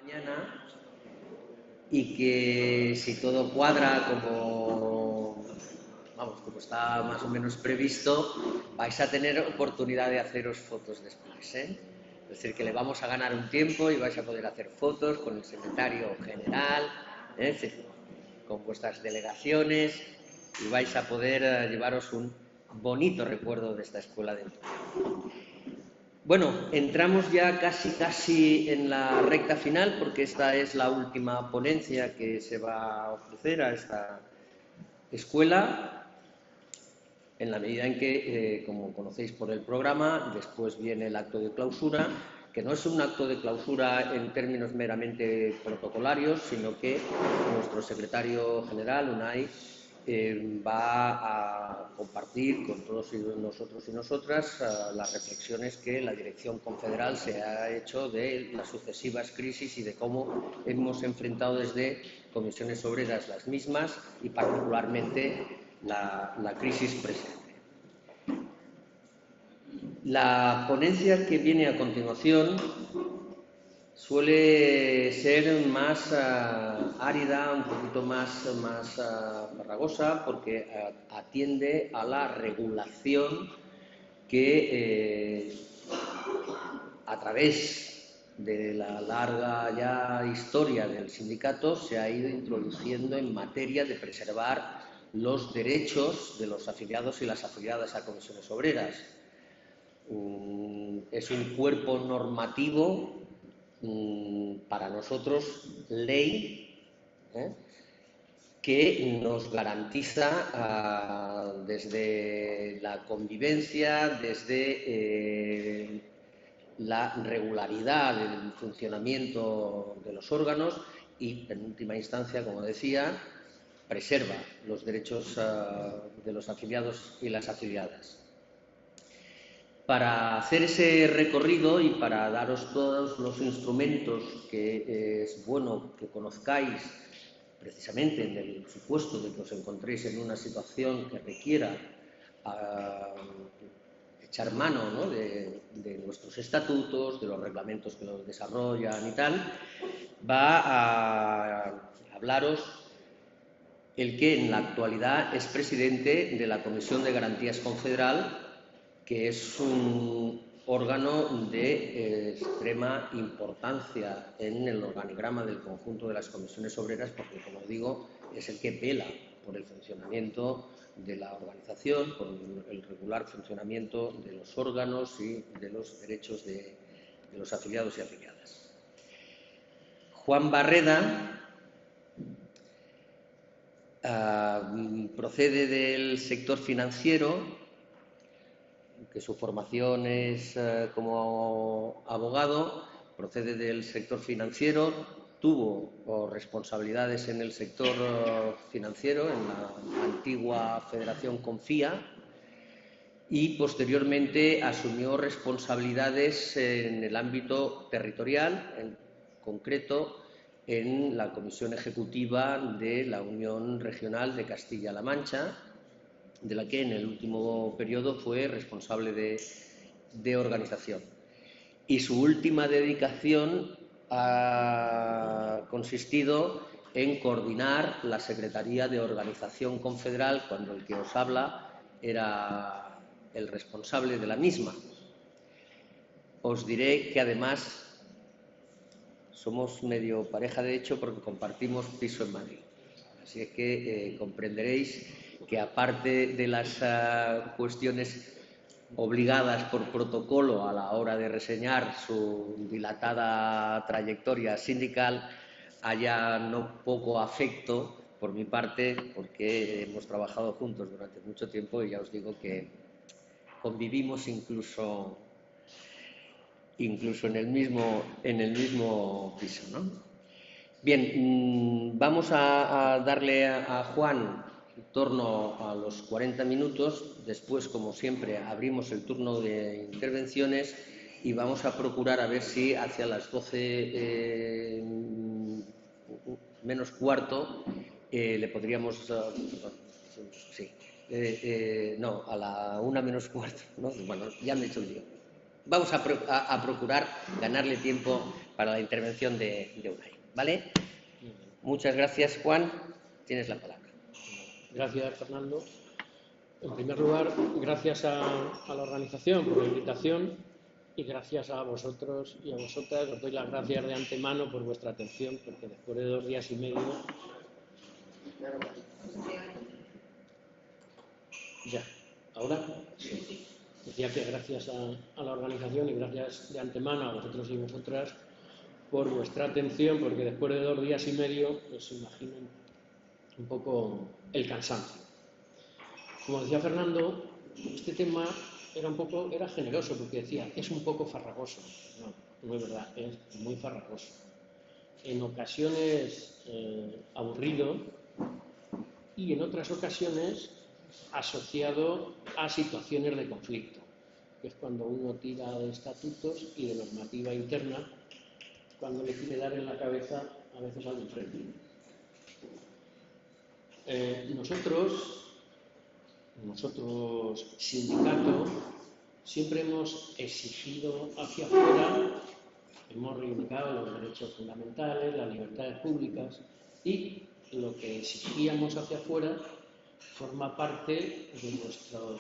mañana y que si todo cuadra como está más o menos previsto, vais a tener oportunidad de haceros fotos después, ¿eh? Es decir, que le vamos a ganar un tiempo y vais a poder hacer fotos con el secretario general, ¿eh? Con vuestras delegaciones y vais a poder llevaros un bonito recuerdo de esta escuela de entorno. Bueno, entramos ya casi en la recta final porque esta es la última ponencia que se va a ofrecer a esta escuela, en la medida en que, como conocéis por el programa, después viene el acto de clausura, que no es un acto de clausura en términos meramente protocolarios, sino que nuestro secretario general, Unai, va a compartir con todos nosotros y nosotras las reflexiones que la dirección confederal se ha hecho de las sucesivas crisis y de cómo hemos enfrentado desde comisiones obreras las mismas y particularmente la crisis presente. La ponencia que viene a continuación suele ser más árida, un poquito más farragosa, porque atiende a la regulación que a través de la larga ya historia del sindicato se ha ido introduciendo en materia de preservar los derechos de los afiliados y las afiliadas a comisiones obreras. Es un cuerpo normativo para nosotros ley, que nos garantiza desde la convivencia, desde la regularidad del funcionamiento de los órganos y, en última instancia, como decía, preserva los derechos de los afiliados y las afiliadas. Para hacer ese recorrido y para daros todos los instrumentos que es bueno que conozcáis, precisamente en el supuesto de que os encontréis en una situación que requiera echar mano, ¿no?, de nuestros estatutos, de los reglamentos que los desarrollan y tal, va a hablaros el que en la actualidad es presidente de la Comisión de Garantías Confederal, que es un órgano de extrema importancia en el organigrama del conjunto de las comisiones obreras, porque, como digo, es el que vela por el funcionamiento de la organización, por el regular funcionamiento de los órganos y de los derechos de los afiliados y afiliadas. Juan Barreda procede del sector financiero, que su formación es como abogado, procede del sector financiero, tuvo responsabilidades en el sector financiero, en la antigua Federación Confía, y posteriormente asumió responsabilidades en el ámbito territorial, en concreto en la Comisión Ejecutiva de la Unión Regional de Castilla-La Mancha, de la que en el último periodo fue responsable de organización. Y su última dedicación ha consistido en coordinar la Secretaría de Organización Confederal, cuando el que os habla era el responsable de la misma. Os diré que además somos medio pareja de hecho porque compartimos piso en Madrid. Así es que comprenderéis que, aparte de las cuestiones obligadas por protocolo a la hora de reseñar su dilatada trayectoria sindical, haya no poco afecto por mi parte, porque hemos trabajado juntos durante mucho tiempo y ya os digo que convivimos incluso en el mismo piso, ¿no? Bien, vamos a darle a Juan en torno a los 40 minutos. Después, como siempre, abrimos el turno de intervenciones y vamos a procurar a ver si hacia las 12 menos cuarto le podríamos... sí. No, a la 1 menos cuarto, ¿no? Bueno, ya me he hecho el lío. vamos a procurar ganarle tiempo para la intervención de Unai, ¿vale? Muchas gracias, Juan. Tienes la palabra. Gracias, Fernando. En primer lugar, gracias a la organización por la invitación y gracias a vosotros y a vosotras. Os doy las gracias de antemano por vuestra atención, porque después de 2 días y medio... Ya, ¿ahora? Sí. Decía que gracias a la organización y gracias de antemano a vosotros y vosotras por vuestra atención, porque después de 2 días y medio, pues imaginen un poco el cansancio. Como decía Fernando, este tema era generoso, porque decía, es un poco farragoso. No es verdad, es muy farragoso. En ocasiones aburrido y en otras ocasiones asociado a situaciones de conflicto, que es cuando uno tira de estatutos y de normativa interna, cuando le quiere dar en la cabeza a veces al de frente. Nosotros, sindicato, siempre hemos exigido hacia afuera, hemos reivindicado los derechos fundamentales, las libertades públicas, y lo que exigíamos hacia afuera forma parte de nuestro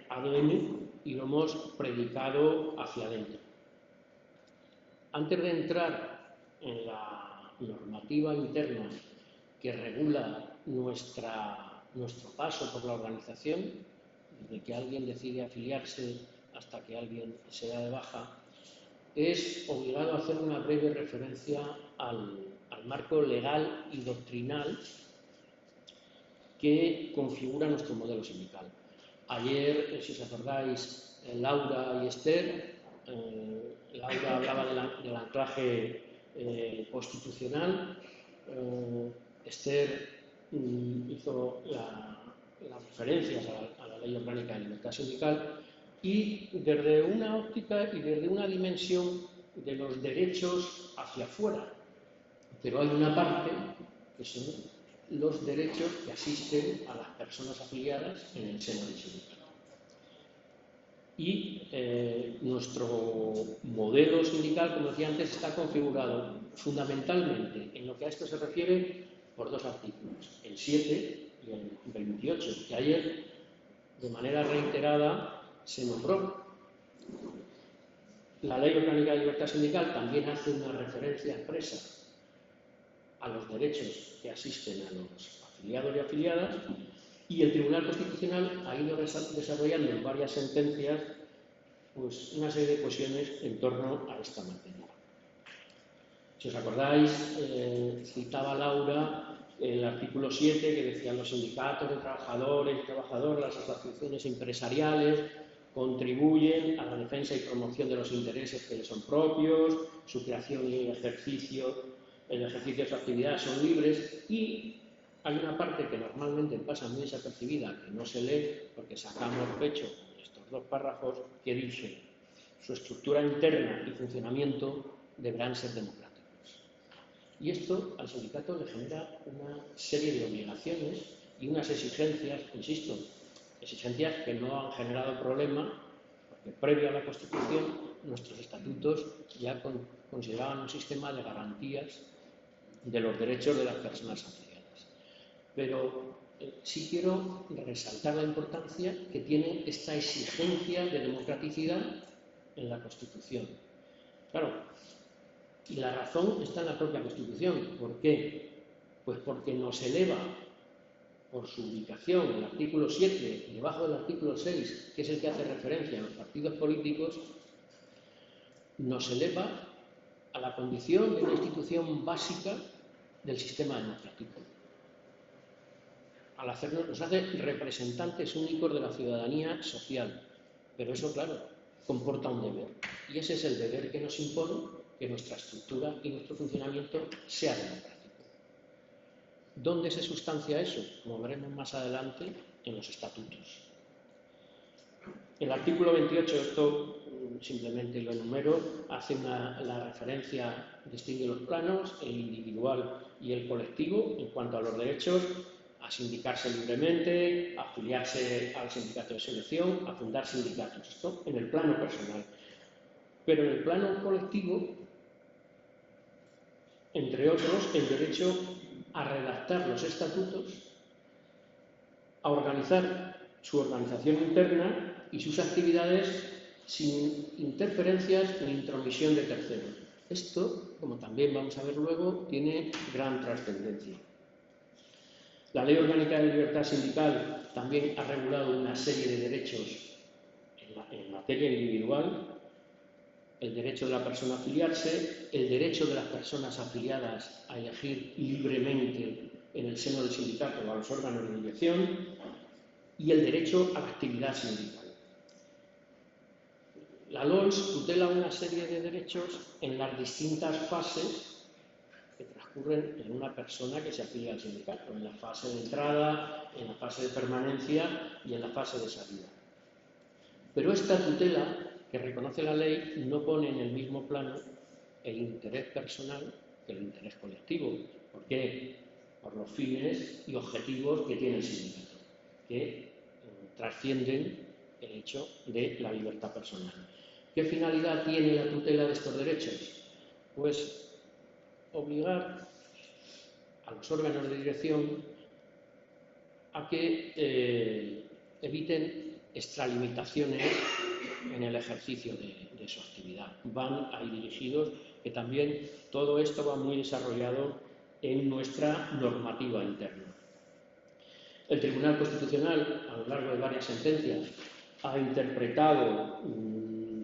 ADN y lo hemos predicado hacia adentro. Antes de entrar en la normativa interna que regula nuestro paso por la organización, desde que alguien decide afiliarse hasta que alguien se da de baja, es obligado a hacer una breve referencia al marco legal y doctrinal que configura nuestro modelo sindical. Ayer, si os acordáis, Laura y Esther, Laura hablaba del anclaje constitucional, Esther hizo las referencias a la Ley Orgánica de Libertad Sindical, y desde una óptica y desde una dimensión de los derechos hacia afuera. Pero hay una parte que son los derechos que asisten a las personas afiliadas en el seno del sindicato. Y nuestro modelo sindical, como decía antes, está configurado fundamentalmente en lo que a esto se refiere por 2 artículos, el 7 y el 28, que ayer de manera reiterada se nombró. La Ley Orgánica de Libertad Sindical también hace una referencia expresa a los derechos que asisten a los afiliados y afiliadas, y el Tribunal Constitucional ha ido desarrollando en varias sentencias pues, una serie de cuestiones en torno a esta materia. Si os acordáis, citaba Laura el artículo 7 que decía los sindicatos de trabajadores y trabajadoras, las asociaciones empresariales contribuyen a la defensa y promoción de los intereses que les son propios, su creación y el ejercicio de su actividad son libres, y hay una parte que normalmente pasa muy desapercibida, que no se lee porque sacamos pecho en estos 2 párrafos, que dice: su estructura interna y funcionamiento deberán ser democráticos. Y esto al sindicato le genera una serie de obligaciones y unas exigencias, insisto, exigencias que no han generado problema, porque previo a la Constitución nuestros estatutos ya consideraban un sistema de garantías de los derechos de las personas afiliadas. Pero sí quiero resaltar la importancia que tiene esta exigencia de democraticidad en la Constitución. Claro, y la razón está en la propia Constitución. ¿Por qué? Pues porque nos eleva, por su ubicación, el artículo 7, y debajo del artículo 6, que es el que hace referencia a los partidos políticos, nos eleva a la condición de una institución básica del sistema democrático. Al hacernos, nos hace representantes únicos de la ciudadanía social. Pero eso, claro, comporta un deber. Y ese es el deber que nos impone que nuestra estructura y nuestro funcionamiento sea democrático. ¿Dónde se sustancia eso? Como veremos más adelante, en los estatutos. El artículo 28, esto simplemente lo enumero, hace la referencia, distingue los planos, el individual y el colectivo, en cuanto a los derechos a sindicarse libremente, a afiliarse al sindicato de selección, a fundar sindicatos. Esto en el plano personal. Pero en el plano colectivo, entre otros, el derecho a redactar los estatutos, a organizar su organización interna y sus actividades sin interferencias ni intromisión de terceros. Esto, como también vamos a ver luego, tiene gran trascendencia. La Ley Orgánica de Libertad Sindical también ha regulado una serie de derechos en materia individual: el derecho de la persona a afiliarse, el derecho de las personas afiliadas a elegir libremente en el seno del sindicato o a los órganos de dirección, y el derecho a la actividad sindical. La LOLS tutela una serie de derechos en las distintas fases que transcurren en una persona que se afilia al sindicato, en la fase de entrada, en la fase de permanencia y en la fase de salida. Pero esta tutela que reconoce la ley no pone en el mismo plano el interés personal que el interés colectivo. ¿Por qué? Por los fines y objetivos que tiene el sindicato, que trascienden el hecho de la libertad personal. ¿Qué finalidad tiene la tutela de estos derechos? Pues obligar a los órganos de dirección a que eviten extralimitaciones en el ejercicio de su actividad. Van ahí dirigidos, que también todo esto va muy desarrollado en nuestra normativa interna. El Tribunal Constitucional, a lo largo de varias sentencias, ha interpretado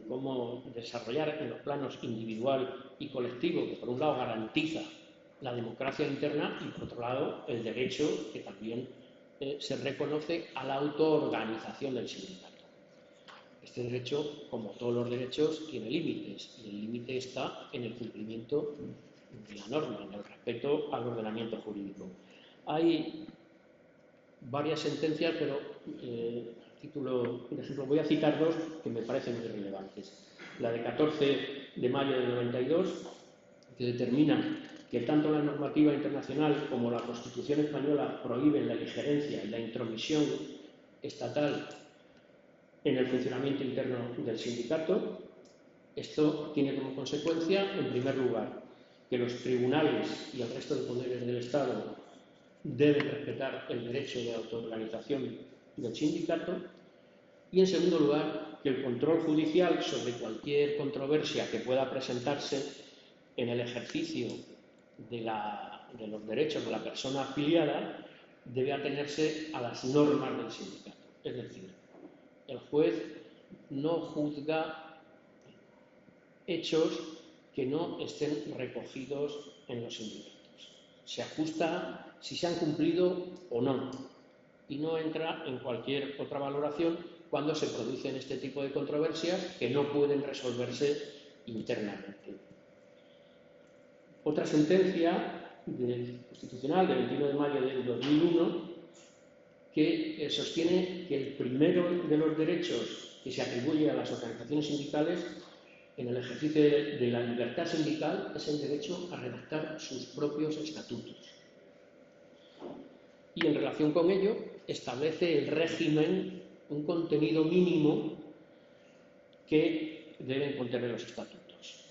cómo desarrollar en los planos individual y colectivo, que por un lado garantiza la democracia interna y por otro lado el derecho que también se reconoce a la autoorganización del sindicato. Este derecho, como todos los derechos, tiene límites, y el límite está en el cumplimiento de la norma, en el respeto al ordenamiento jurídico. Hay varias sentencias, pero a título de ejemplo voy a citar dos que me parecen muy relevantes. La de 14 de mayo del 92, que determina que tanto la normativa internacional como la Constitución española prohíben la injerencia y la intromisión estatal en el funcionamiento interno del sindicato. Esto tiene como consecuencia, en primer lugar, que los tribunales y el resto de poderes del Estado deben respetar el derecho de autoorganización del sindicato, y, en segundo lugar, que el control judicial sobre cualquier controversia que pueda presentarse en el ejercicio de los derechos de la persona afiliada debe atenerse a las normas del sindicato. Es decir, el juez no juzga hechos que no estén recogidos en los sindicatos. Se ajusta si se han cumplido o no, y no entra en cualquier otra valoración cuando se producen este tipo de controversias que no pueden resolverse internamente. Otra sentencia constitucional del 21 de mayo del 2001 que sostiene que el primero de los derechos que se atribuye a las organizaciones sindicales en el ejercicio de la libertad sindical es el derecho a redactar sus propios estatutos. Y en relación con ello establece el régimen, un contenido mínimo que deben contener los estatutos.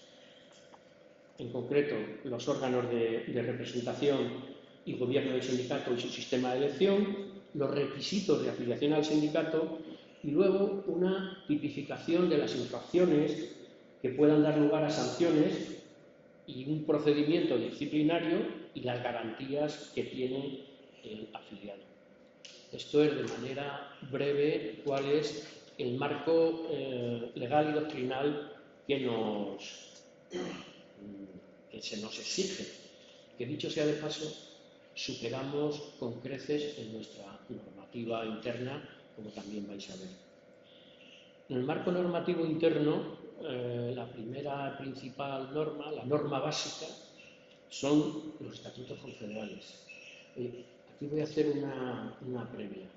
En concreto, los órganos de representación y gobierno del sindicato y su sistema de elección, los requisitos de afiliación al sindicato y luego una tipificación de las infracciones que puedan dar lugar a sanciones y un procedimiento disciplinario y las garantías que tiene el afiliado. Esto es, de manera breve, cuál es el marco legal y doctrinal que se nos exige, que, dicho sea de paso, superamos con creces en nuestra normativa interna, como también vais a ver. En el marco normativo interno, la primera principal norma, la norma básica, son los estatutos confederales. Aquí voy a hacer una previa.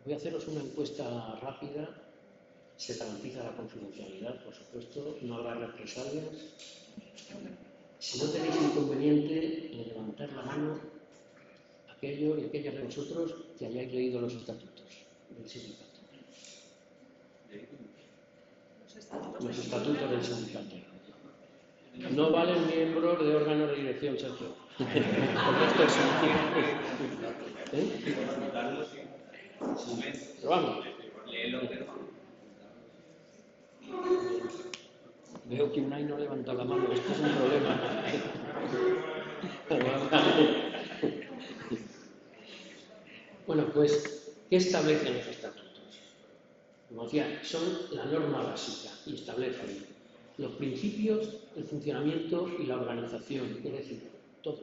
Voy a haceros una encuesta rápida. Se garantiza la confidencialidad, por supuesto, no habrá represalias. Si no tenéis inconveniente en levantar la mano, aquellos y aquellas de vosotros que hayáis leído los estatutos del sindicato. Los estatutos del sindicato. No valen miembros de órganos de dirección, Sergio. Porque esto es Pero vamos. Veo que Unai no levanta la mano. Esto es un problema. Bueno, pues, ¿qué establecen los estatutos? Como decía, son la norma básica y establecen los principios, el funcionamiento y la organización, es decir, todo.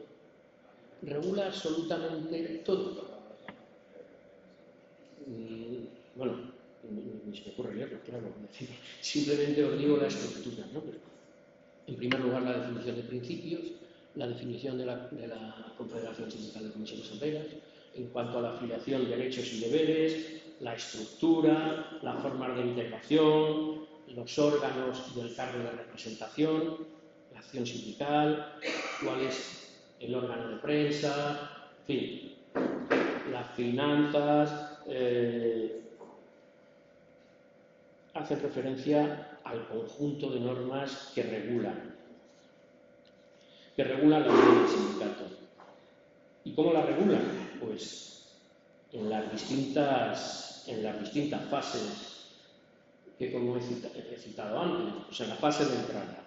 Regula absolutamente todo. Bueno, ni se me ocurre leerlo, claro. Simplemente os digo la estructura, ¿no? En primer lugar, la definición de principios, la definición de la Confederación Sindical de Comisiones Obreras, en cuanto a la afiliación, derechos y deberes, la estructura, las formas de integración, los órganos del cargo de representación, la acción sindical, cuál es el órgano de prensa, en fin, las finanzas, hacen referencia al conjunto de normas que regulan la vida del sindicato. ¿Y cómo la regulan? Pues en las distintas fases que, como he citado antes, pues en la fase de entrada.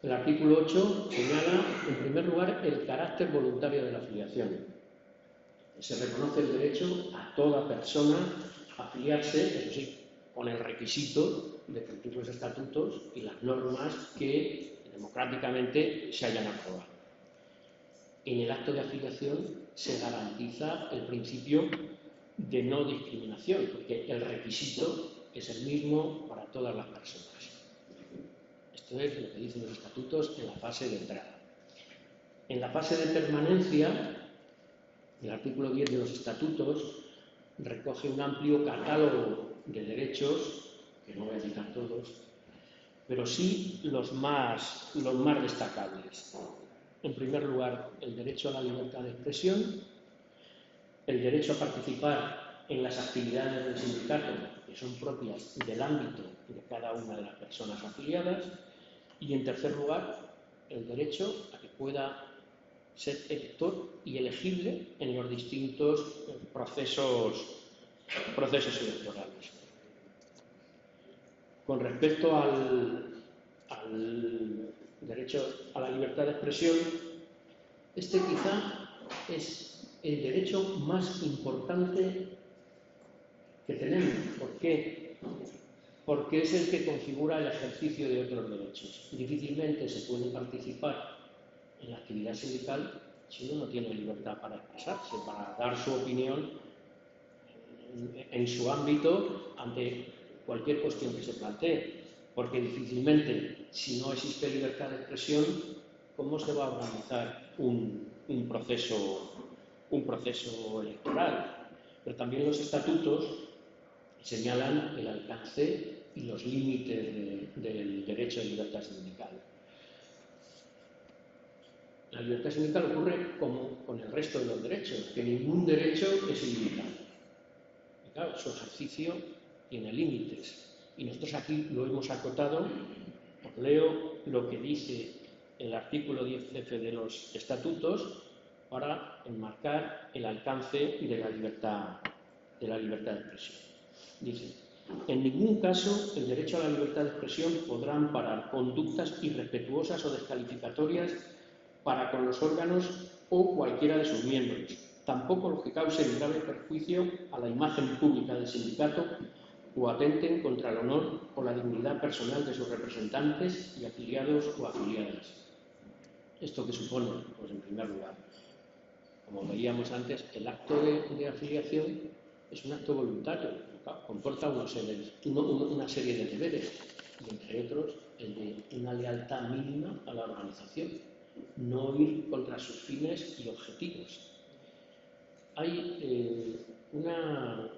El artículo 8 señala, en primer lugar, el carácter voluntario de la afiliación. Se reconoce el derecho a toda persona a afiliarse, eso sí, con el requisito de cumplir los estatutos y las normas que democráticamente se hayan aprobado. En el acto de afiliación se garantiza el principio de no discriminación, porque el requisito es el mismo para todas las personas. Esto es lo que dicen los estatutos en la fase de entrada. En la fase de permanencia, el artículo 10 de los estatutos recoge un amplio catálogo de derechos, que no voy a citar todos, pero sí los más destacables. En primer lugar, el derecho a la libertad de expresión, el derecho a participar en las actividades del sindicato, que son propias del ámbito de cada una de las personas afiliadas, y en tercer lugar, el derecho a que pueda ser elector y elegible en los distintos procesos electorales. Con respecto al derecho a la libertad de expresión, este quizá es el derecho más importante que tenemos. ¿Por qué? Porque es el que configura el ejercicio de otros derechos. Difícilmente se puede participar en la actividad sindical si uno no tiene libertad para expresarse, para dar su opinión en su ámbito ante cualquier cuestión que se plantee. Porque difícilmente, si no existe libertad de expresión, ¿cómo se va a organizar un proceso electoral? Pero también los estatutos señalan el alcance y los límites del derecho de libertad sindical. La libertad sindical ocurre como con el resto de los derechos, que ningún derecho es ilimitado. Y claro, su ejercicio tiene límites. Y nosotros aquí lo hemos acotado. Os leo lo que dice el artículo 10F de los estatutos para enmarcar el alcance de la libertad de expresión. Dice: en ningún caso el derecho a la libertad de expresión podrá amparar conductas irrespetuosas o descalificatorias para con los órganos o cualquiera de sus miembros, tampoco los que causen grave perjuicio a la imagen pública del sindicato o atenten contra el honor o la dignidad personal de sus representantes y afiliados o afiliadas. ¿Esto qué supone? Pues en primer lugar, como veíamos antes, el acto de afiliación es un acto voluntario, comporta una serie de deberes, y entre otros el de una lealtad mínima a la organización, no ir contra sus fines y objetivos. Hay una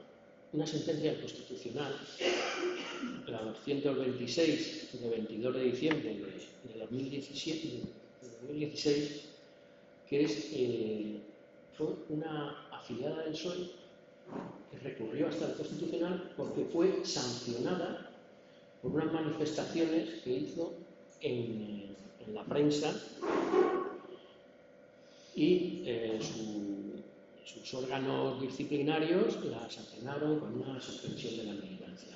sentencia constitucional, la 226 de 22 de diciembre de 2016, que es fue una afiliada del PSOE que recurrió hasta el Constitucional porque fue sancionada por unas manifestaciones que hizo en la prensa y sus órganos disciplinarios la sancionaron con una suspensión de la militancia.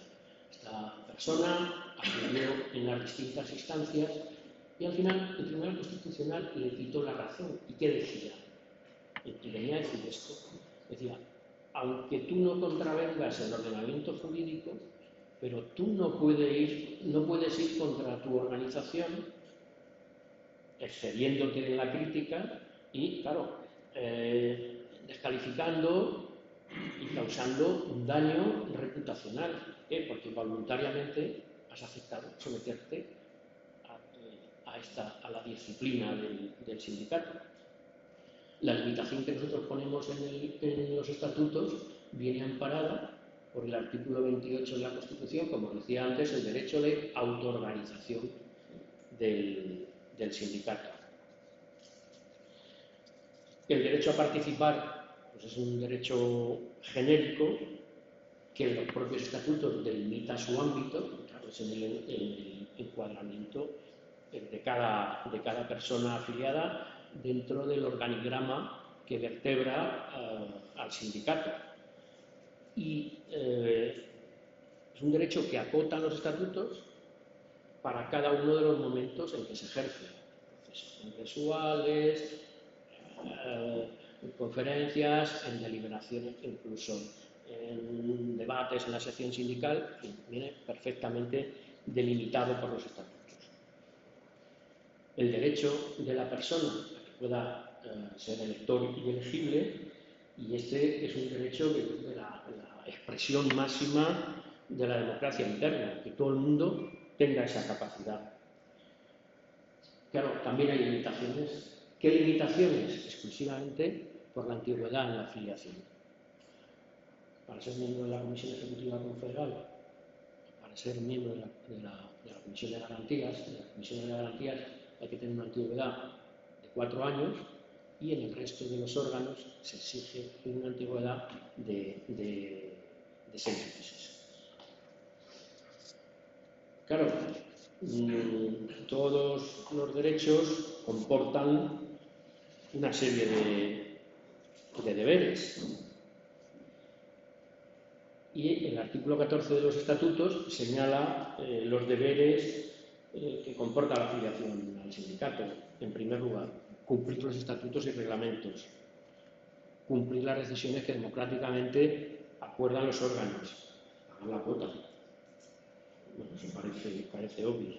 Esta persona acudió en las distintas instancias y al final el Tribunal Constitucional le quitó la razón. ¿Y qué decía? Y venía a decir esto. Decía, aunque tú no contravengas el ordenamiento jurídico, pero tú no puedes ir contra tu organización excediéndote en la crítica y, claro, descalificando y causando un daño reputacional, porque voluntariamente has aceptado someterte a la disciplina del sindicato. La limitación que nosotros ponemos en los estatutos viene amparada por el artículo 28 de la Constitución, como decía antes, el derecho de autoorganización del sindicato. El derecho a participar pues es un derecho genérico que en los propios estatutos delimita su ámbito, claro, es en el encuadramiento de cada persona afiliada dentro del organigrama que vertebra al sindicato. Y es un derecho que acotan los estatutos para cada uno de los momentos en que se ejerce. Procesos congresuales, en conferencias, en deliberaciones, incluso en debates en la sección sindical, que viene perfectamente delimitado por los estatutos. El derecho de la persona a que pueda ser elector y elegible, y este es un derecho de la expresión máxima de la democracia interna, que todo el mundo tenga esa capacidad. Claro, también hay limitaciones. ¿Qué limitaciones? Exclusivamente por la antigüedad en la afiliación. Para ser miembro de la Comisión Ejecutiva Confederal, para ser miembro de la Comisión de Garantías, hay que tener una antigüedad de 4 años y en el resto de los órganos se exige una antigüedad de 6 meses. Claro, todos los derechos comportan una serie de deberes. Y el artículo 14 de los estatutos señala los deberes que comporta la afiliación al sindicato. En primer lugar, cumplir los estatutos y reglamentos, cumplir las decisiones que democráticamente acuerdan los órganos, pagar la cuota. Bueno, eso parece obvio.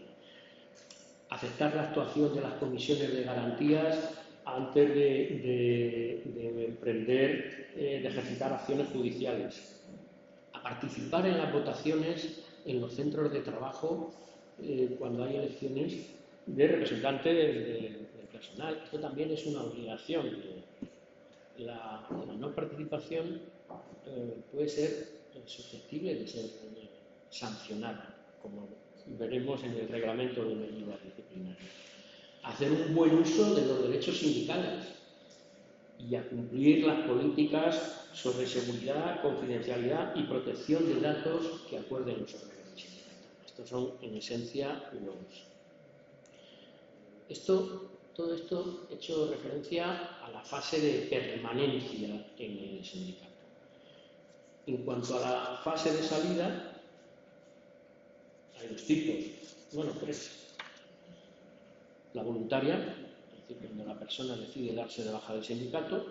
Aceptar la actuación de las comisiones de garantías antes de emprender, de ejercitar acciones judiciales. A participar en las votaciones en los centros de trabajo cuando hay elecciones de representantes del personal. Esto también es una obligación. La no participación puede ser susceptible de ser sancionada, como veremos en el reglamento de medidas disciplinarias. Hacer un buen uso de los derechos sindicales y a cumplir las políticas sobre seguridad, confidencialidad y protección de datos que acuerden los órganos del sindicato. Estos son, en esencia, todo esto he hecho referencia a la fase de permanencia en el sindicato. En cuanto a la fase de salida, hay 2 tipos, bueno, 3. La voluntaria, es decir, cuando la persona decide darse de baja del sindicato.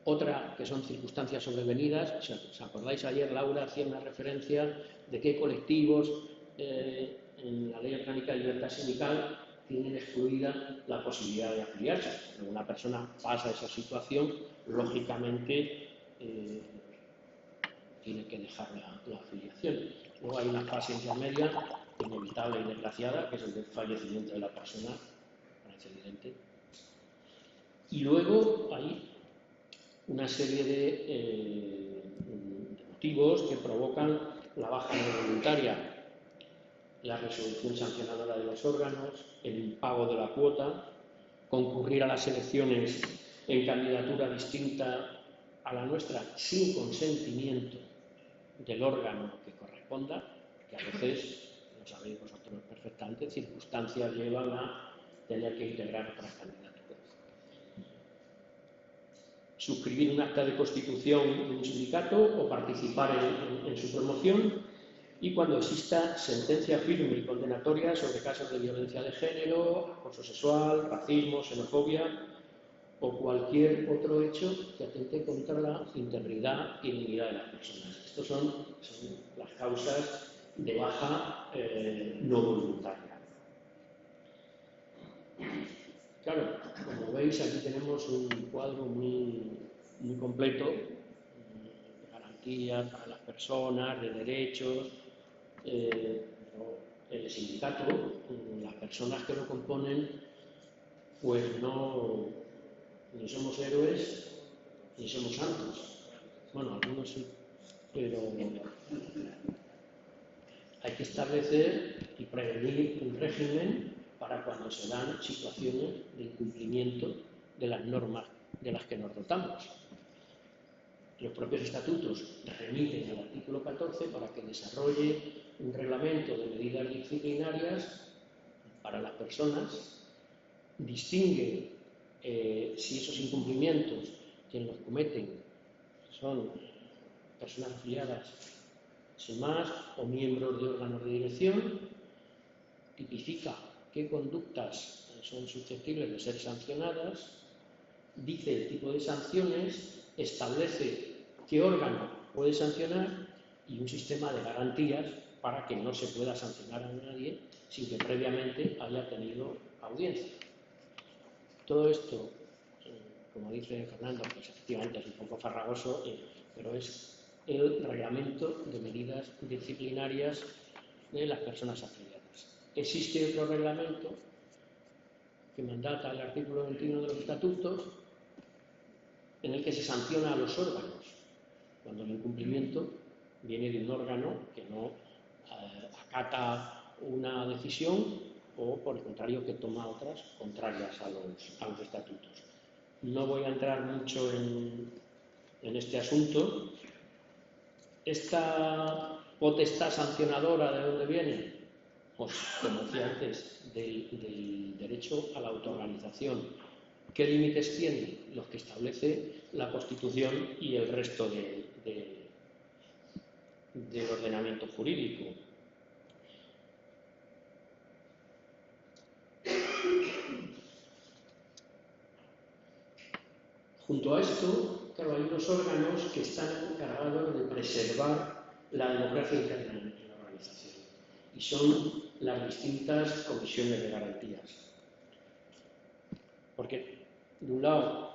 Otra, que son circunstancias sobrevenidas. Si os acordáis, ayer Laura hacía una referencia de qué colectivos en la Ley Orgánica de Libertad Sindical tienen excluida la posibilidad de afiliarse. Cuando una persona pasa esa situación, lógicamente tiene que dejar la afiliación. Luego hay una fase intermedia, inevitable y desgraciada, que es el del fallecimiento de la persona, parece evidente. Y luego hay una serie de motivos que provocan la baja no voluntaria. La resolución sancionadora de los órganos, el impago de la cuota, concurrir a las elecciones en candidatura distinta a la nuestra sin consentimiento del órgano que corresponda, que a veces, lo sabéis vosotros perfectamente, circunstancias llevan a tener que integrar otras candidaturas. Suscribir un acta de constitución de un sindicato o participar en su promoción, y cuando exista sentencia firme y condenatoria sobre casos de violencia de género, acoso sexual, racismo, xenofobia o cualquier otro hecho que atente contra la integridad y dignidad de las personas. Estas son las causas de baja no voluntaria. Claro, como veis, aquí tenemos un cuadro muy completo de garantías para las personas, de derechos. El sindicato, las personas que lo componen, pues no, ni somos héroes ni somos santos. Bueno, algunos sí, pero hay que establecer y prevenir un régimen para cuando se dan situaciones de incumplimiento de las normas de las que nos dotamos. Los propios estatutos remiten al artículo 14 para que desarrolle un reglamento de medidas disciplinarias para las personas, distingue si esos incumplimientos quienes los cometen son personas afiliadas sin más o miembros de órganos de dirección, tipifica qué conductas son susceptibles de ser sancionadas, dice el tipo de sanciones, establece qué órgano puede sancionar y un sistema de garantías para que no se pueda sancionar a nadie sin que previamente haya tenido audiencia. Todo esto, como dice Fernando, pues efectivamente es un poco farragoso, pero es el reglamento de medidas disciplinarias de las personas afiliadas. Existe otro reglamento que mandata el artículo 21 de los estatutos, en el que se sanciona a los órganos cuando el incumplimiento viene de un órgano que no acata una decisión o, por el contrario, que toma otras contrarias a los estatutos. No voy a entrar mucho en este asunto. ¿Esta potestad sancionadora de dónde viene? Pues, como decía antes, del derecho a la autoorganización. ¿Qué límites tiene? Los que establece la Constitución y el resto del ordenamiento jurídico. Junto a esto, claro, hay unos órganos que están encargados de preservar la democracia interna en la organización, y son las distintas comisiones de garantías. Porque, de un lado,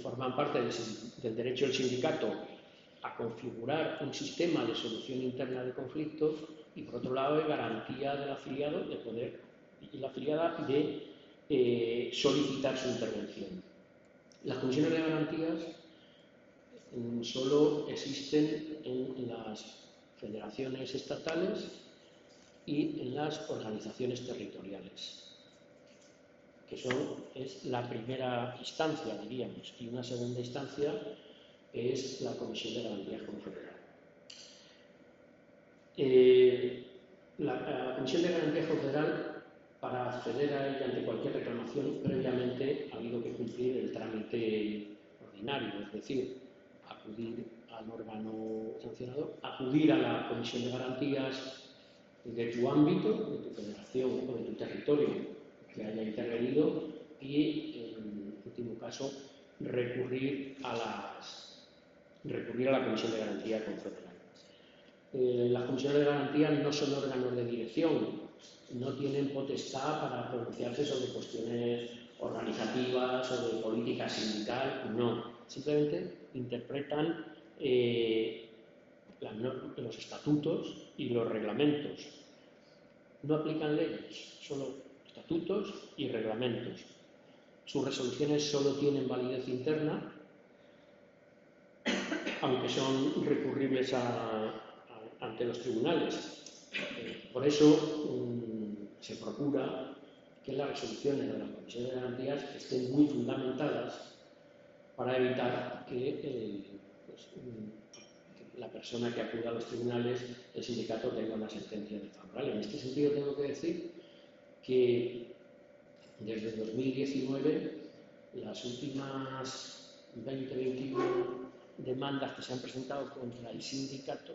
forman parte del derecho del sindicato a configurar un sistema de solución interna de conflictos, y por otro lado, de garantía del afiliado de poder, y la afiliada de solicitar su intervención. Las comisiones de garantías solo existen en las federaciones estatales y en las organizaciones territoriales, que es la primera instancia, diríamos, y una segunda instancia es la Comisión de Garantías Confederal. La Comisión de Garantías Confederal, para acceder a ella ante cualquier reclamación, previamente ha habido que cumplir el trámite ordinario, es decir, acudir al órgano sancionador, acudir a la Comisión de Garantías de tu ámbito, de tu federación o de tu territorio que haya intervenido, y, en último caso, recurrir a la Comisión de Garantía Confederal. Las comisiones de garantía no son órganos de dirección, no tienen potestad para pronunciarse sobre cuestiones organizativas o de política sindical, no. Simplemente interpretan los estatutos y los reglamentos. No aplican leyes, solo estatutos y reglamentos. Sus resoluciones solo tienen validez interna, aunque son recurribles ante los tribunales. Por eso se procura que las resoluciones de las comisiones de garantías estén muy fundamentadas para evitar que la persona que acuda a los tribunales, el sindicato, tenga una sentencia desfavorable. En este sentido tengo que decir que desde 2019 las últimas 20-21 demandas que se han presentado contra el sindicato,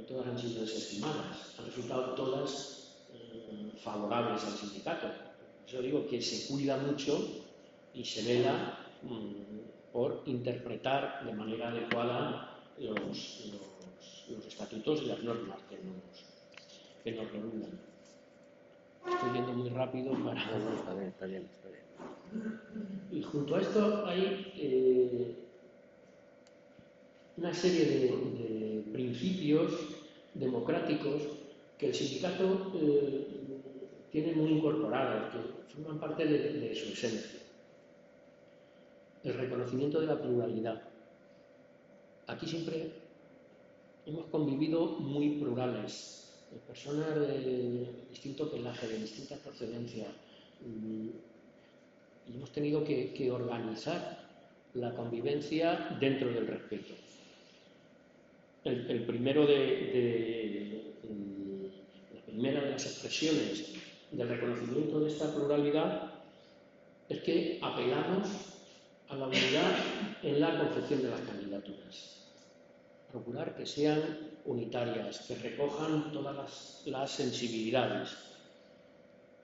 todas han sido desestimadas, han resultado todas favorables al sindicato. Por eso digo que se cuida mucho y se vela por interpretar de manera adecuada los estatutos y las normas que nos regulan. Estoy yendo muy rápido para... No, está bien. Y junto a esto hay una serie de principios democráticos que el sindicato tiene muy incorporados, que forman parte de su esencia. El reconocimiento de la pluralidad. Aquí siempre hemos convivido muy plurales, personas de distinto pelaje, de distinta procedencia, y hemos tenido que organizar la convivencia dentro del respeto. La primera de las expresiones del reconocimiento de esta pluralidad es que apelamos a la unidad en la confección de las candidaturas. Procurar que sean unitarias, que recojan todas las sensibilidades.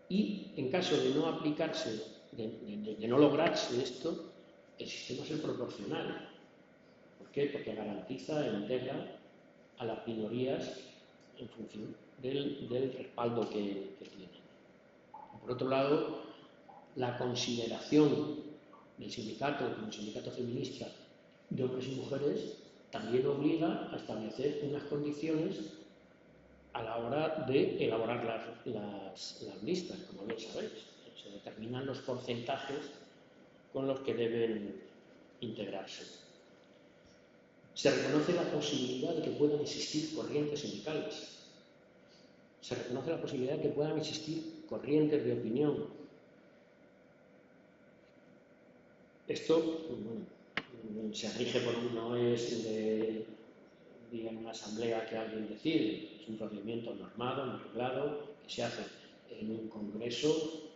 Y en caso de no aplicarse, de no lograrse esto, el sistema es el proporcional. ¿Por qué? Porque garantiza e integra a las minorías en función del respaldo que tienen. Por otro lado, la consideración del sindicato como sindicato feminista de hombres y mujeres también obliga a establecer unas condiciones a la hora de elaborar las listas, como bien sabéis. Se determinan los porcentajes con los que deben integrarse. Se reconoce la posibilidad de que puedan existir corrientes sindicales. Se reconoce la posibilidad de que puedan existir corrientes de opinión. Esto se rige por no es de una asamblea que alguien decide, es un procedimiento normado, reglado, que se hace en un congreso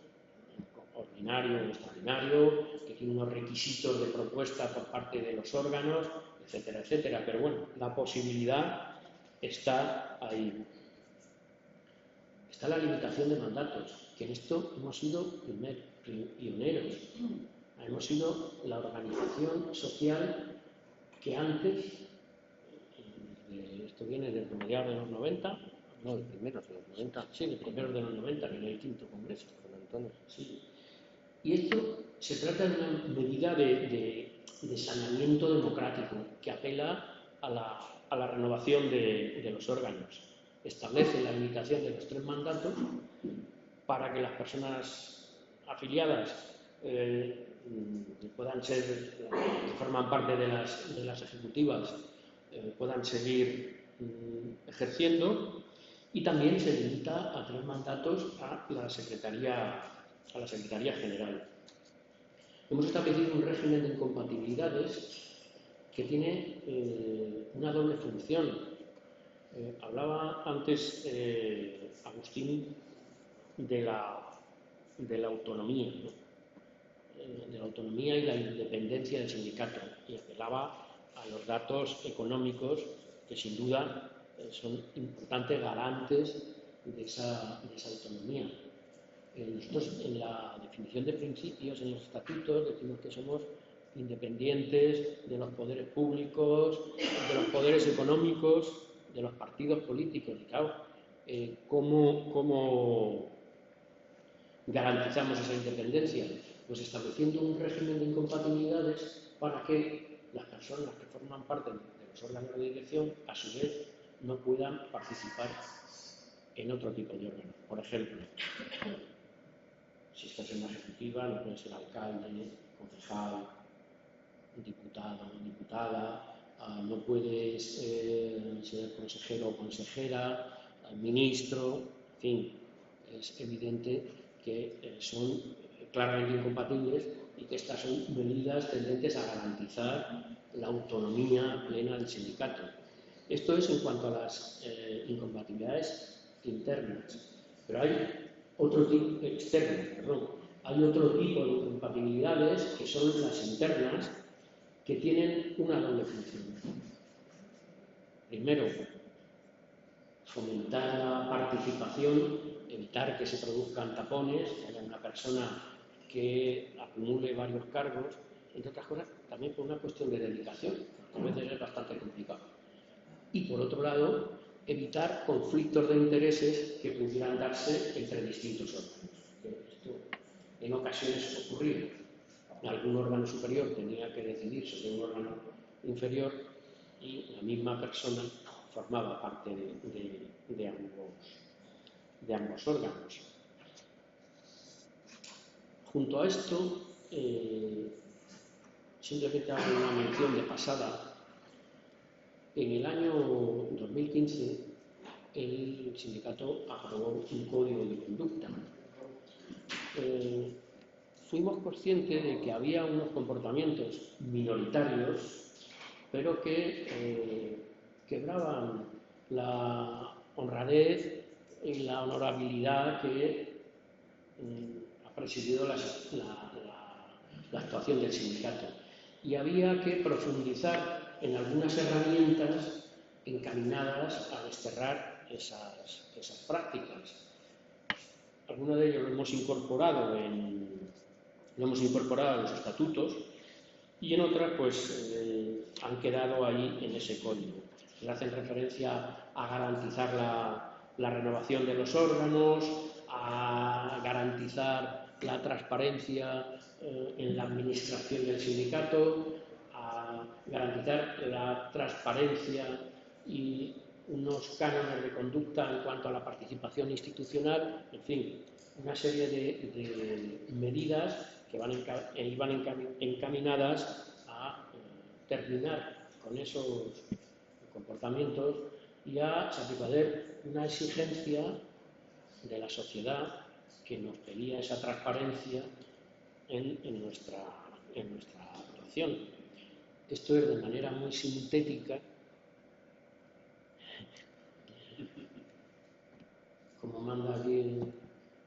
ordinario o extraordinario, que tiene unos requisitos de propuesta por parte de los órganos, etcétera, etcétera. Pero bueno, la posibilidad está ahí. Está la limitación de mandatos, que en esto hemos sido pioneros. Hemos sido la organización social que antes, esto viene desde mediados de los 90, no, de primeros de los 90. Sí, de primeros de los 90, que en el quinto congreso, con Antonio. Sí. Y esto se trata de una medida de saneamiento democrático que apela a la renovación de los órganos. Establece la limitación de los 3 mandatos para que las personas afiliadas puedan ser, que forman parte de las ejecutivas, puedan seguir ejerciendo, y también se limita a 3 mandatos a la Secretaría General. Hemos establecido un régimen de incompatibilidades que tiene una doble función. Hablaba antes Agustín de la autonomía, ¿no? De la autonomía y la independencia del sindicato, y apelaba a los datos económicos que sin duda son importantes garantes de esa autonomía. Nosotros en la definición de principios, en los estatutos, decimos que somos independientes de los poderes públicos, de los poderes económicos, de los partidos políticos. Y claro, ¿cómo garantizamos esa independencia? Pues estableciendo un régimen de incompatibilidades para que las personas que forman parte de los órganos de dirección, a su vez, no puedan participar en otro tipo de órganos. Por ejemplo, si estás en una ejecutiva, no puedes ser alcalde, concejal, diputado, diputada, no puedes ser consejero o consejera, ministro, en fin, es evidente que son claramente incompatibles y que estas son medidas tendentes a garantizar la autonomía plena del sindicato. Esto es en cuanto a las incompatibilidades internas, pero hay otro tipo, externas, perdón, hay otro tipo de incompatibilidades que son las internas, que tienen una doble función. Primero, fomentar la participación, evitar que se produzcan tapones, que haya una persona que acumule varios cargos, entre otras cosas, también por una cuestión de dedicación, que a veces es bastante complicado. Y por otro lado, evitar conflictos de intereses que pudieran darse entre distintos órganos. Esto en ocasiones ocurría. Algún órgano superior tenía que decidir sobre un órgano inferior y la misma persona formaba parte de ambos órganos. Junto a esto, simplemente hago una mención de pasada. En el año 2015, el sindicato aprobó un código de conducta. Fuimos conscientes de que había unos comportamientos minoritarios, pero que quebraban la honradez y la honorabilidad que ha presidido la actuación del sindicato. Y había que profundizar en algunas herramientas encaminadas a desterrar esas prácticas. Algunos de ellos lo hemos incorporado en los estatutos y en otras pues han quedado ahí en ese código. Que hacen referencia a garantizar la renovación de los órganos, a garantizar la transparencia en la administración del sindicato, a garantizar la transparencia y unos cánones de conducta en cuanto a la participación institucional, en fin, una serie de medidas que iban encaminadas a terminar con esos comportamientos y a satisfacer una exigencia de la sociedad que nos pedía esa transparencia en nuestra actuación. Esto es de manera muy sintética, como manda aquí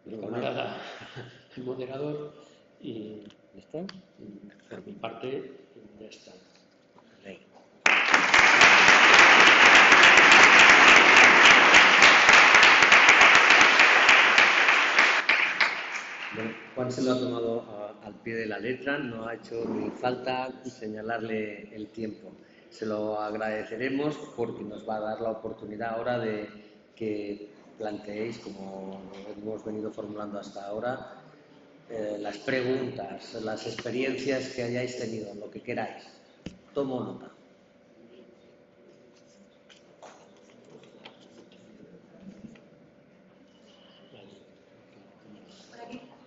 el camarada el moderador, y por mi parte ya está. Bueno, Juan se lo ha tomado al pie de la letra, no ha hecho ni falta señalarle el tiempo. Se lo agradeceremos porque nos va a dar la oportunidad ahora de que planteéis, como hemos venido formulando hasta ahora, las preguntas, las experiencias que hayáis tenido, lo que queráis. Tomo nota.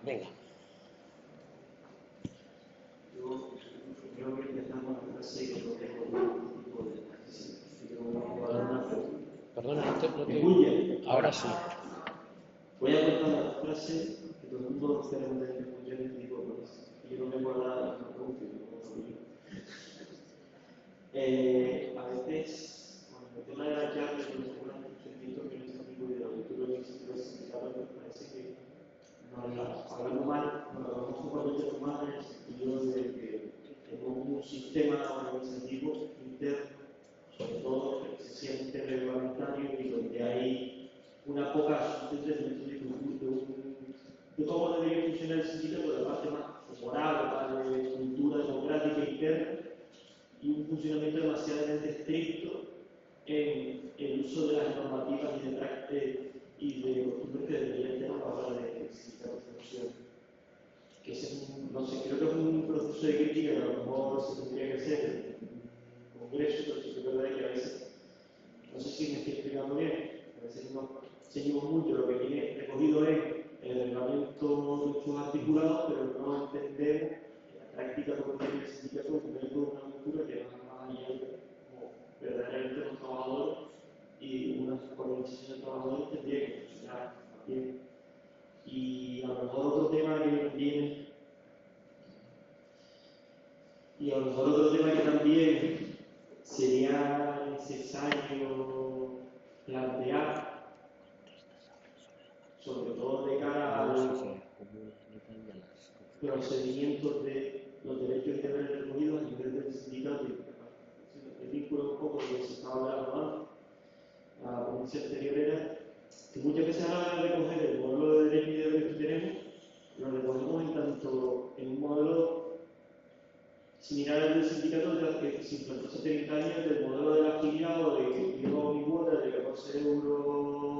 Venga. Yo creo que empezamos a hacer lo que es un tipo de participación. Perdona, no te oye. Ahora sí. Voy a contar la frase que todo el mundo nos tenemos de funciones y digo, pues, yo no me puedo dar la pregunta. A veces, con el tema de la clave, yo tengo un sentimiento que no es amigo de la lectura de los sindicatos, me parece que hablando mal, nos hablamos un poco de humanos en el sentido de que tenemos un sistema organizativo interno, sobre todo que se siente reglamentario y donde hay una poca de cómo debería funcionar el sindicato, por la parte más moral, más de cultura democrática interna, y un funcionamiento demasiadamente estricto en el uso de las normativas y de costumbres que deberían tener a la hora de sindicatos de función. Que no sé, creo que es un proceso de crítica que a lo mejor se tendría que hacer en un congreso, pero sí que es verdad que a veces, no sé si me estoy explicando bien, a veces no seguimos mucho lo que viene recogido en el reglamento de sus articulados, pero no entendemos en la práctica como tiene el sindicato un método de una cultura que va más allá de como verdaderamente los trabajadores y una organización de trabajadores tendría que funcionar bien. Y a lo mejor otro tema que viene Y a lo mejor otro tema que también sería necesario plantear, sobre todo de cara a los procedimientos de los derechos y deberes recogidos a nivel del sindicato, el vínculo un poco que se estaba hablando antes, la ponencia anterior era que muchas veces a la hora de recoger el modelo de derechos y deberes que tenemos, lo recogemos en un modelo similar al del sindicato que se implantó hace 30 años del modelo del afiliado, de que yo hago mi cuota de 14 €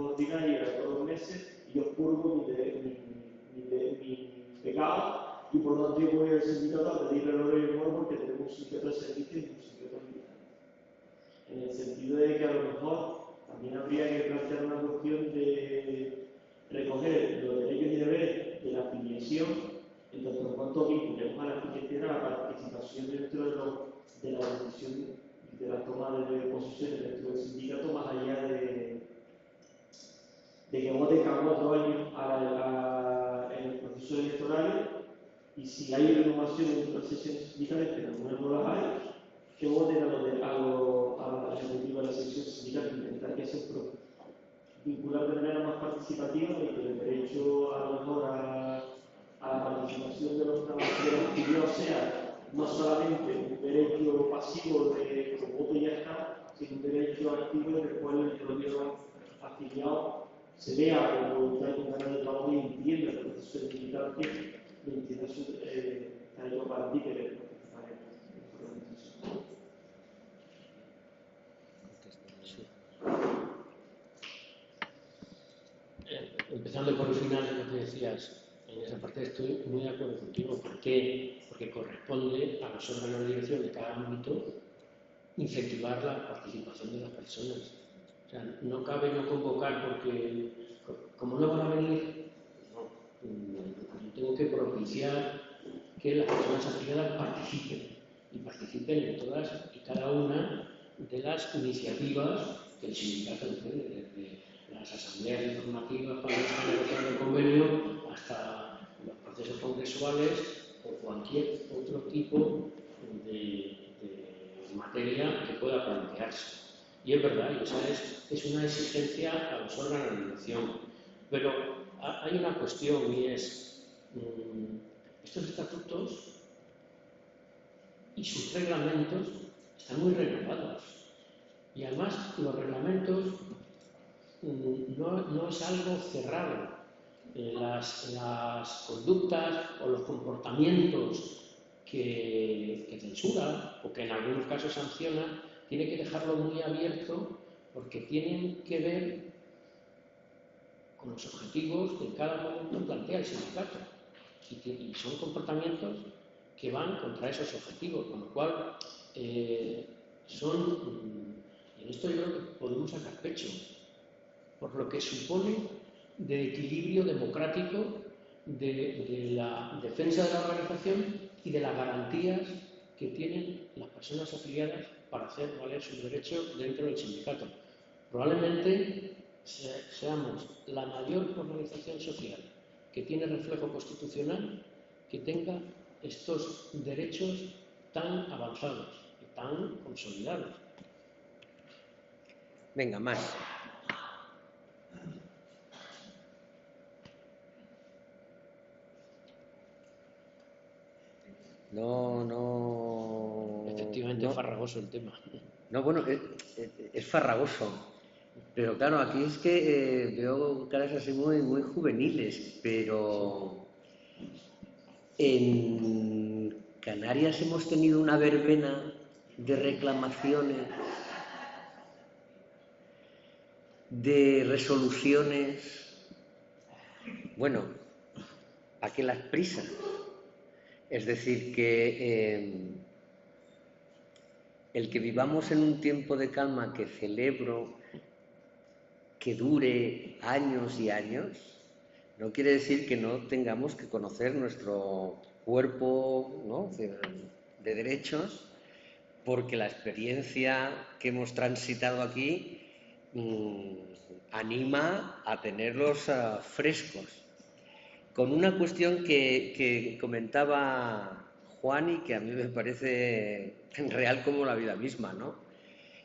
ordinaria todos los meses y yo purgo mi pecado y por lo tanto yo voy al sindicato a pedirle el horario nuevo porque tenemos un sindicato de servicios y un sindicato militar. En el sentido de que a lo mejor también habría que plantear una cuestión de recoger los derechos y deberes de la afiliación en tanto en cuanto vinculemos a la afiliación a la participación dentro de la decisión y de la toma de posiciones dentro del sindicato, más allá de que vote cada 4 años en el proceso electoral, y si hay renovación en otras sesiones sindicales, que en algunas no las hay, que voten a la ejecutiva de la sección sindical, intentar que se vincular de manera más participativa y que el derecho a lo mejor a la participación de los afiliados sea no solamente un derecho pasivo de que voto y ya está, sino un derecho activo en el cual el propio afiliado se vea como voluntad con ganas de trabajo y entienda el proceso de militante y entienda su derecho para ti que debe participar en la organización. Empezando por el final de lo que decías, en esa parte estoy muy de acuerdo contigo. ¿Por qué? Porque corresponde a los órganos de dirección de cada ámbito incentivar la participación de las personas. O sea, no cabe no convocar porque, como no van a venir, no, tengo que propiciar que las personas afiliadas participen y participen en todas y cada una de las iniciativas que el sindicato tiene, desde las asambleas informativas para negociar el convenio hasta los procesos congresuales o cualquier otro tipo de materia que pueda plantearse. Y es verdad, y esa es una exigencia a los órganos de dirección. Pero hay una cuestión y es estos estatutos y sus reglamentos están muy regulados. Y además los reglamentos no es algo cerrado. Las conductas o los comportamientos que censura o que en algunos casos sanciona, tiene que dejarlo muy abierto porque tienen que ver con los objetivos que en cada momento plantea el sindicato y son comportamientos que van contra esos objetivos, con lo cual en esto yo creo que podemos sacar pecho por lo que supone de equilibrio democrático de la defensa de la organización y de las garantías que tienen las personas afiliadas para hacer valer sus derechos dentro del sindicato. Probablemente seamos la mayor organización social que tiene reflejo constitucional que tenga estos derechos tan avanzados y tan consolidados. Venga, más. No. Efectivamente, no. es farragoso el tema. No, bueno, es farragoso. Pero claro, aquí es que veo caras así muy, muy juveniles, pero en Canarias hemos tenido una verbena de reclamaciones, de resoluciones, bueno, a que las prisas. Es decir, que el que vivamos en un tiempo de calma que celebro, que dure años y años, no quiere decir que no tengamos que conocer nuestro cuerpo, ¿no?, de derechos, porque la experiencia que hemos transitado aquí anima a tenerlos frescos. Con una cuestión que comentaba Juan y que a mí me parece real como la vida misma, ¿no?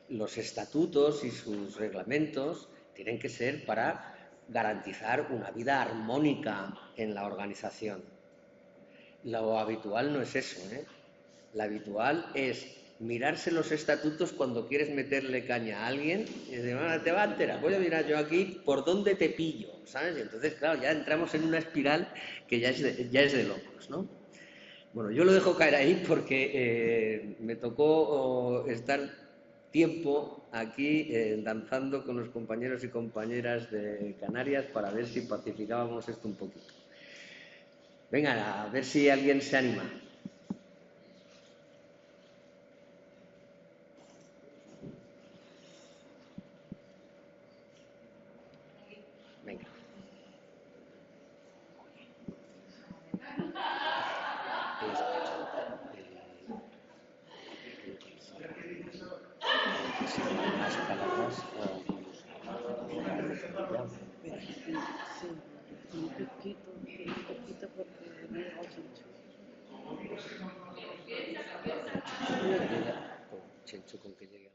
Los estatutos y sus reglamentos tienen que ser para garantizar una vida armónica en la organización. Lo habitual no es eso, ¿eh? Lo habitual es mirarse los estatutos cuando quieres meterle caña a alguien y decir, bueno, te va a enterar, voy a mirar yo aquí por dónde te pillo, ¿sabes? Y entonces, claro, ya entramos en una espiral que ya es de locos, ¿no? Bueno, yo lo dejo caer ahí porque me tocó estar tiempo aquí danzando con los compañeros y compañeras de Canarias para ver si pacificábamos esto un poquito. Venga, a ver si alguien se anima. Venga. Las palabras un poquito porque no he llegado Chencho con que llegue.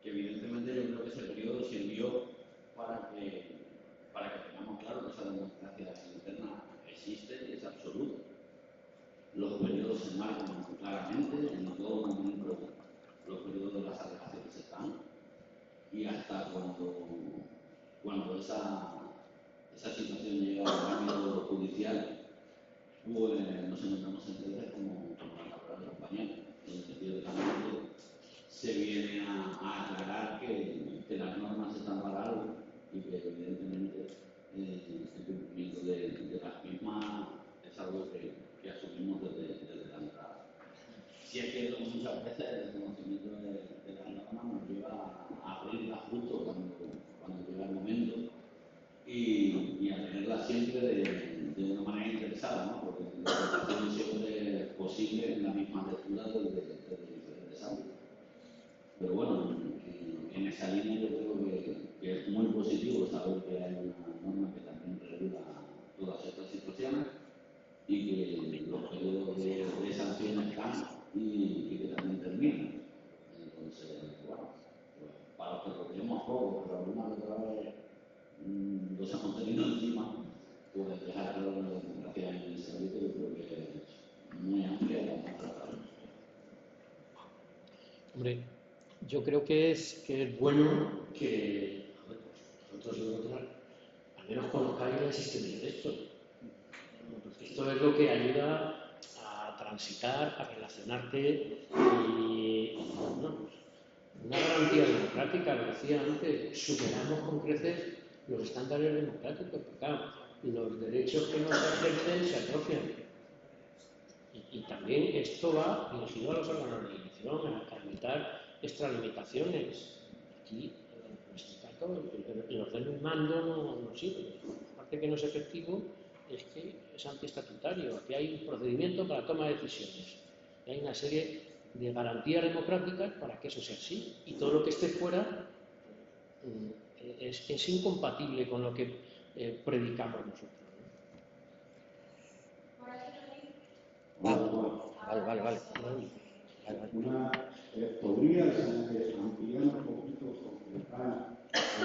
Que evidentemente yo creo que ese periodo sirvió para que tengamos claro que esa democracia interna existe y es absoluta. Los periodos se marcan claramente, en todo momento los periodos de las alegaciones están, y hasta cuando esa situación llega al ámbito judicial, pues nos encontramos entonces como la palabra del compañero, en el sentido de que se viene a aclarar que las normas están para algo y que evidentemente el cumplimiento de las mismas es algo que asumimos desde la entrada. Si es cierto que muchas veces el desconocimiento de las normas nos lleva a abrirlas justo cuando llega el momento y a tenerlas siempre de una manera interesada, ¿no? Porque la interpretación siempre es posible en la misma lectura desde diferentes ámbitos. Pero bueno, en esa línea yo creo que es muy positivo saber que hay una norma que también regula todas estas situaciones y que los periodos de sanciones están y que también terminan. Entonces, bueno, pues para los que lo tenemos poco, pero alguna vez los hemos tenido encima, pues dejar claro la democracia en ese ámbito, yo creo que es muy amplia y vamos a tratarlo. Hombre, yo creo que es bueno que vosotros y vosotras al menos conozcáis la existencia de esto. Esto es lo que ayuda a transitar, a relacionarte y bueno, una garantía democrática, lo decía antes, superamos con creces los estándares democráticos, porque claro, los derechos que no se ejercen se atrofian. Y también esto va dirigido a los órganos de elección, a evitar extralimitaciones. Aquí, en este caso, el orden del mando no sirve. Aparte que no es efectivo, es que es antiestatutario. Aquí hay un procedimiento para la toma de decisiones. Y hay una serie de garantías democráticas para que eso sea así. Y todo lo que esté fuera es incompatible con lo que predicamos nosotros. Vale. ¿Podrías ampliar un poquito, completar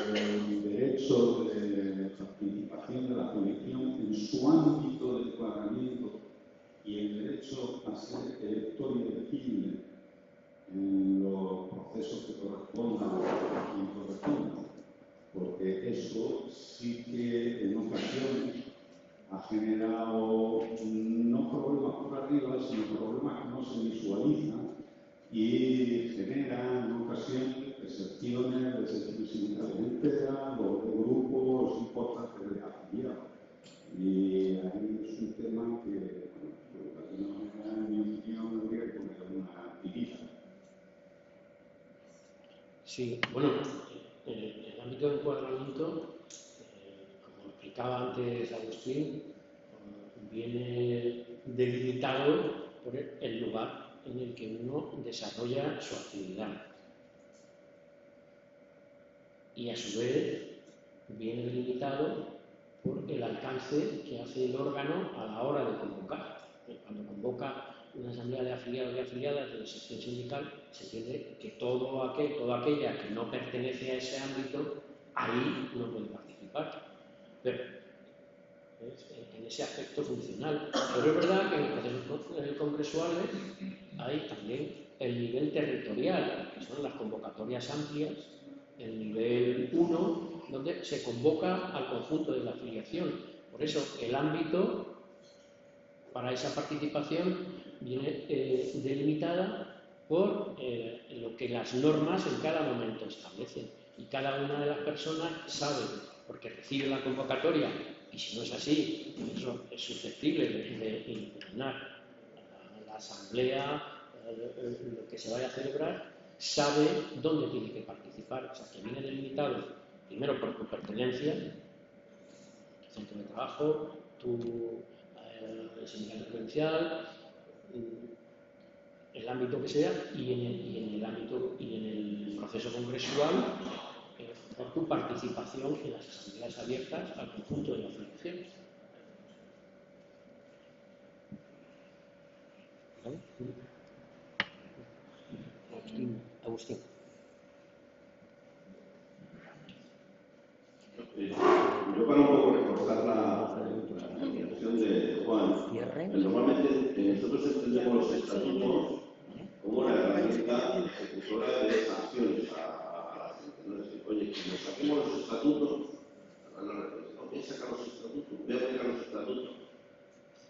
el derecho de participación de la jurisdicción en su ámbito de encuadramiento y el derecho a ser elector y elegible en los procesos que correspondan a quien corresponda? Porque eso sí que en ocasiones ha generado no problemas por arriba, sino problemas que no se visualizan y genera en ocasiones percepciones de sensibilidad entera o de grupos importantes de afiliados. Y ahí es un tema que, en mi opinión, habría que poner una tirita. Sí, bueno, el ámbito de encuadramiento, como explicaba antes Agustín, viene delimitado por el lugar en el que uno desarrolla su actividad. Y a su vez viene delimitado por el alcance que hace el órgano a la hora de convocar. Cuando convoca una asamblea de afiliados y afiliadas de la sección sindical, se entiende que toda aquella que no pertenece a ese ámbito, ahí no puede participar. Pero en ese aspecto funcional. Pero es verdad que en los procesos congresuales hay también el nivel territorial, que son las convocatorias amplias, el nivel 1, donde se convoca al conjunto de la afiliación. Por eso el ámbito para esa participación viene delimitada por lo que las normas en cada momento establecen. Y cada una de las personas sabe, porque recibe la convocatoria, y si no es así, eso es susceptible de impugnar a la asamblea, lo que se vaya a celebrar, sabe dónde tiene que participar. O sea, que viene delimitado primero por tu pertenencia, tu centro de trabajo, tu sindicato provincial, el ámbito que sea, y en el ámbito y en el proceso congresual, por tu participación en las asambleas abiertas al conjunto de la afiliación. Agustín. Yo para un poco reforzar la intervención de Juan, normalmente nosotros entendemos los estatutos como una herramienta ejecutora de sanciones a la gente. ¿No? Es decir, oye, que nos saquemos los estatutos, voy a sacar los estatutos, voy a aplicar los estatutos.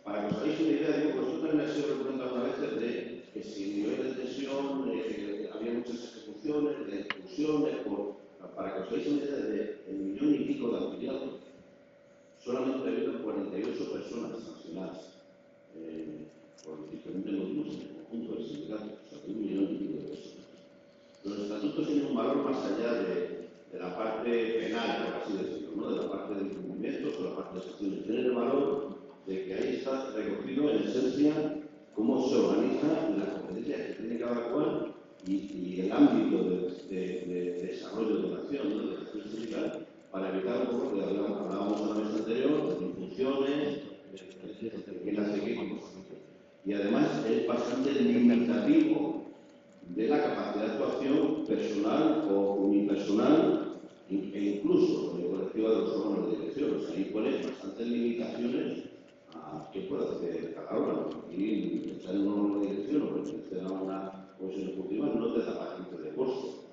Para que os hagáis una idea, digo, pues esto también ha sido recomendado una vez de que si el nivel de tensión, había muchas ejecuciones, de expulsiones, para que os hagáis una idea de el 1,5 millones de afiliados, solamente ha habido 48 personas sancionadas por diferentes motivos en el conjunto del sindicato, o sea, 1,5 millones de personas. Los estatutos tienen un valor más allá de la parte penal, por así decirlo, ¿no? De la parte de incumplimientos o la parte de sanciones. Tienen el valor de que ahí está recogido en esencia cómo se organiza la competencia que tiene cada cual y el ámbito de desarrollo de la acción, ¿no? De la acción sindical, para evitar un poco que hablábamos en la vez anterior de infunciones, de quién hace qué. Y además es bastante limitativo de la capacidad de actuación personal o unipersonal e incluso de colectiva de los órganos de dirección. O sea, ahí pone bastantes limitaciones a qué puede hacer cada órgano. Y estar en un órgano de dirección o pertenecer a una comisión ejecutiva no te da patente de costo.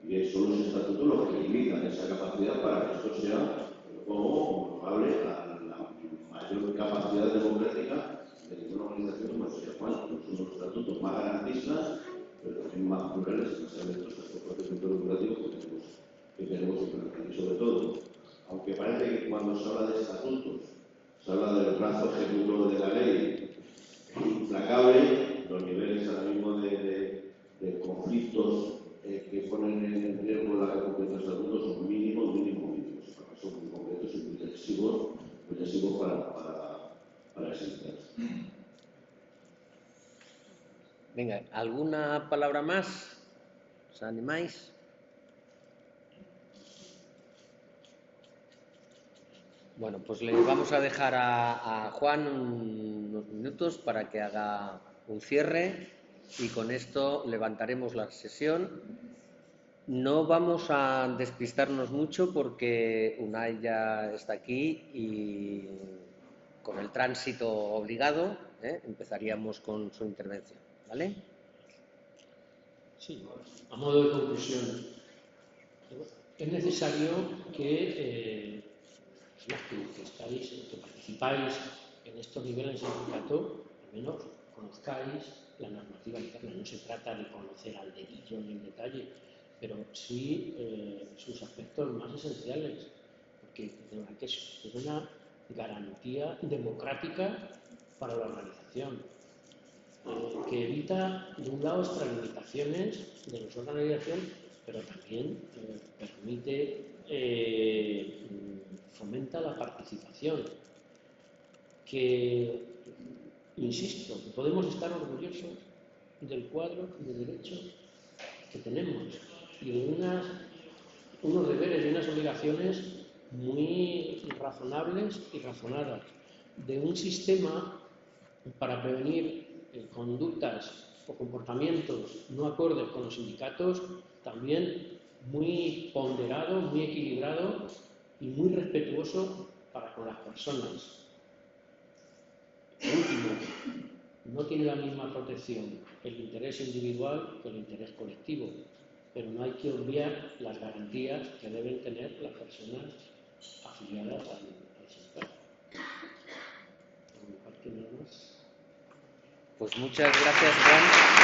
Y son los estatutos los que limitan esa capacidad para que esto sea como homologable a la mayor capacidad democrática de ninguna organización, no sé cuál. Son los estatutos más garantistas, pero también más plurales, más abiertos a estos procesos democráticos que tenemos implementar. Y sobre todo, aunque parece que cuando se habla de estatutos, se habla del brazo ejecutor de la ley, implacable, los niveles ahora mismo de conflictos que ponen en riesgo la ejecución de estatutos son mínimos. Son muy concretos y muy lesivos para el sindicato. Venga, ¿alguna palabra más? ¿Os animáis? Bueno, pues le vamos a dejar a Juan unos minutos para que haga un cierre y con esto levantaremos la sesión. No vamos a despistarnos mucho porque Unai ya está aquí y con el tránsito obligado empezaríamos con su intervención, ¿vale? Sí, a modo de conclusión, es necesario que que participáis en estos niveles de sindicato, al menos conozcáis la normativa interna. No se trata de conocer al dedillo ni en detalle, pero sí sus aspectos más esenciales, porque de verdad que es una garantía democrática para la organización, que evita, de un lado, extralimitaciones de los órganos de dirección, pero también permite, fomenta la participación, que, insisto, que podemos estar orgullosos del cuadro de derechos que tenemos y de unos deberes y unas obligaciones muy razonables y razonadas, de un sistema para prevenir conductas o comportamientos no acordes con los sindicatos también muy ponderado, muy equilibrado y muy respetuoso para con las personas. Por último, no tiene la misma protección el interés individual que el interés colectivo, pero no hay que obviar las garantías que deben tener las personas afiliadas al sindicato. Por mi parte, nada más. Pues muchas gracias, Juan.